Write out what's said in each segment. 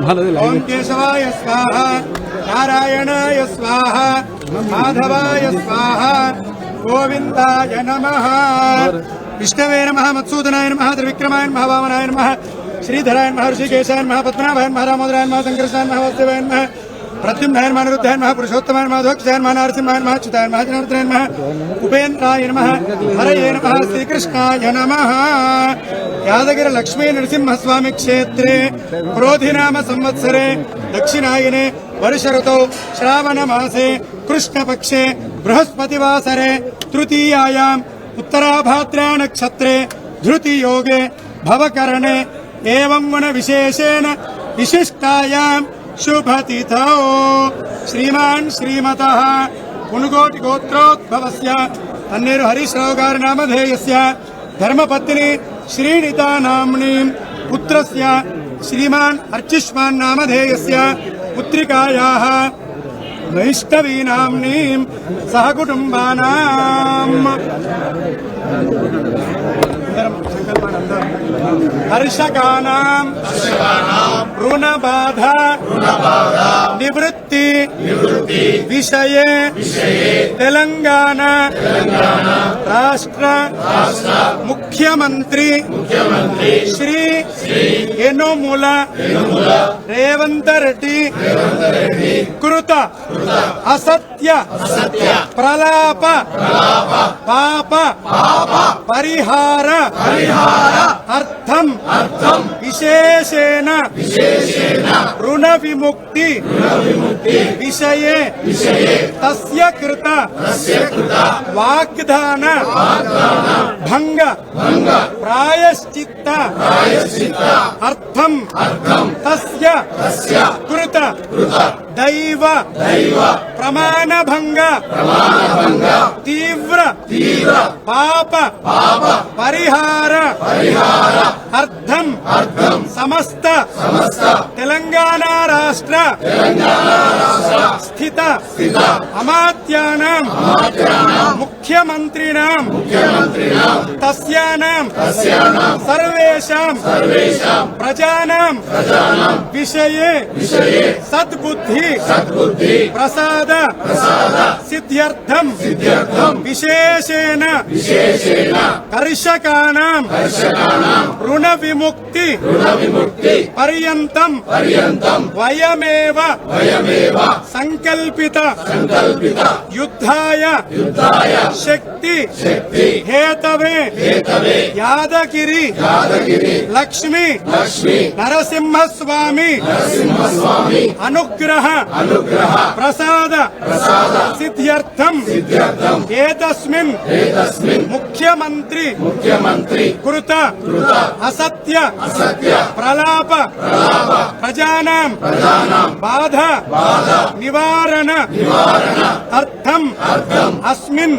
ఓం కేశవాయ స్వాహ, నారాయణాయ స్వాహ, మాధవాయ స్వాహ, గోవిందాయ నమః. విష్ణవే నమః, మత్సూదనాయ నమః, త్రివిక్రమాయ నమః, వామనాయ నమః, శ్రీధరాయ నమః, ఋషికేశాయ నమః, పద్మనాభాయ నమః, రామోదరాయ నమః, సంకర్షణాయ నమః, వాసుదేవాయ నమః, ప్రద్యుమ్నాయ నమః, అనిరుద్ధాయ నమః, పురుషోత్తమాయ నమః, ధ్వక్షాయ నమః, నరసింహాయ నమః, అచ్యుతాయ నమః, జనార్దనాయ నమః, ఉపేంద్రాయ నమః, హరయే నమః, శ్రీకృష్ణాయ నమః. యాదగిరి లక్ష్మీ నరసింహస్వామి క్షేత్రే క్రోధినామ సంవత్సరే దక్షిణాయనే వర్ష ఋతౌ శ్రావణ మాసే కృష్ణపక్షే బృహస్పతివాసరే తృతీయాయాం ఉత్తరాభాద్రా నక్షత్రే ధృతి యోగే భవకరణే ఏవం గుణ విశేషేణ విశిష్టాయాం శుభతిథౌ శ్రీమాన్ శ్రీమతః మునుగోటి గోత్రోద్భవస్య తన్నేరు హరీష్ రావు గారి నామధేయస్య ధర్మపత్ని శ్రీనితా నామ్నీం పుత్రస్య శ్రీమాన్ అర్చిష్మాన్ నామధేయస్య పుత్రికాయాః వైష్ణవీ నామ్నీం సహకుటుంబానాం హర్షకానాం రుణబాధ నివృత్తి విషయే తెలంగాణ రాష్ట్ర ముఖ్యమంత్రి శ్రీ యనుమల రేవంత్ రెడ్డి కృత అసత్య ప్రలాప పాప పరిహార అర్థం విశేషేణ రుణ విముక్తి విషయే తస్య కృత వాగ్దాన భంగ ప్రాయశ్చిత్త అర్థం తస్య కృత దైవ ప్రమాణ భంగ తీవ్ర పాప పరిహార అర్థం సమస్త తెలంగాణ రాష్ట్ర స్థిత అమాత్యానాం ముఖ్యమంత్రిణాం తస్యానాం సర్వేషాం ప్రజానాం విషయే సద్బుద్ధి ప్రసాద సిద్ధ్యర్థం విశేషేణ కర్షకానాం రుణ విముక్తి పర్యంతం వయమేవ సంకల్పిత యుద్ధాయ శక్తి హేతవే యాదగిరి లక్ష్మీ నరసింహస్వామి అనుగ్రహ ప్రసాద సిద్ధ్యర్థం ఏతస్మిన్ ముఖ్యమంత్రి కృత అసత్య ప్రలాప ప్రజానాం బాధ నివారణ అర్థం అస్మిన్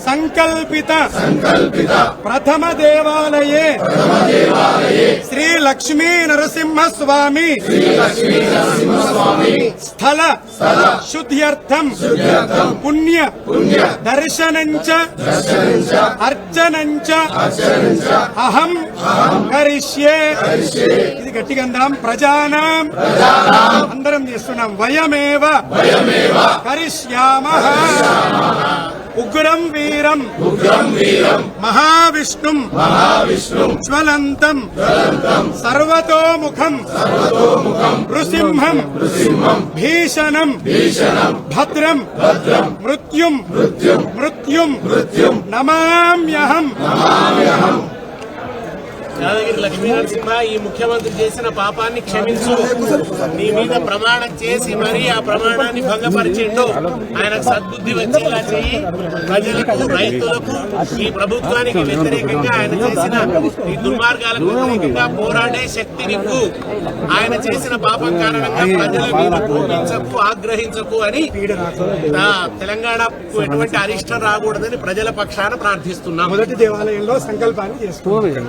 సంకల్పిత ప్రథమ దేవాలయే శ్రీ లక్ష్మీ నరసింహస్వామి స్థల శుద్ధ్యర్థం పుణ్య దర్శనంచ అర్చనంచ అహం కరిష్యే. ఇది గట్టిగా అందాం. ప్రజానాం అందరం చేస్తున్నాం. వయమేవ కరిష్యామః. ఉగ్రం వీరం మహావిష్ణుం జ్వలంతం సర్వతోముఖం నృసింహం భీషణం భద్రం మృత్యుం నమామ్యహం. యాదగిరి లక్ష్మీ నరసింహ, ఈ ముఖ్యమంత్రి చేసిన పాపాన్ని క్షమించు. నీ మీద ప్రమాణం చేసి మరీ ఆ ప్రమాణాన్ని భంగపరిచిండు. ఆయనకు సద్బుద్ధి వచ్చేలా చెయ్యి. ప్రజలకు, రైతులకు, ఈ ప్రభుత్వానికి వ్యతిరేకంగా ఆయన చేసిన ఈ దుర్మార్గాలకు వ్యతిరేకంగా పోరాడే శక్తి నింపు. ఆయన చేసిన పాపం కారణంగా ప్రజల మీద కోపించకు, ఆగ్రహించకు అని తెలంగాణకు ఎటువంటి అరిష్టం రాకూడదని ప్రజల పక్షాన ప్రార్థిస్తున్నాం. మొదటి దేవాలయంలో సంకల్పాన్ని చేసుకోవాలి.